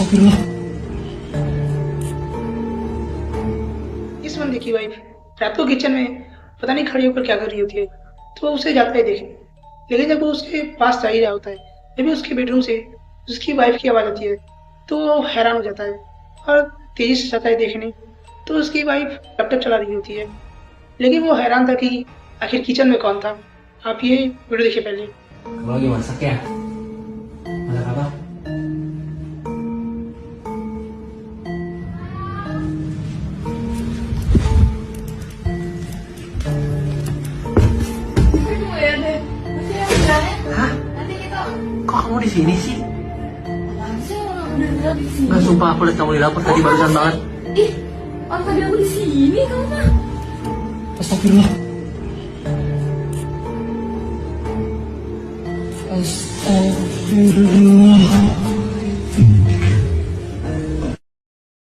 Astagfirullah. इस बंदे की वाइफ रात को किचन में पता नहीं खड़ी होकर क्या कर रही होती है, तो वो उसे जाता है देखने। लेकिन जब वो उसके पास जा ही रहा होता है, तभी उसके बेडरूम से उसकी वाइफ की आवाज़ आती है। तो वो हैरान हो जाता है और तेजी से जाता है देखने, तो उसकी वाइफ लैपटॉप चला रही होती है। लेकिन वो हैरान था कि आखिर किचन में कौन था। आप ये वीडियो देखिए पहले। Kamu lagi masak ya? Masak apa? Tunggu ya, Dek. Nanti aku bilangnya. Hah? Nanti kita... Kok kamu di sini sih? Apaan sih orang bener-bener di sini? Nggak, sumpah aku lihat kamu di dapur tadi barusan banget. Ih, orang tadi aku di sini, kamu mah. Astagfirullah. Astagfirullah.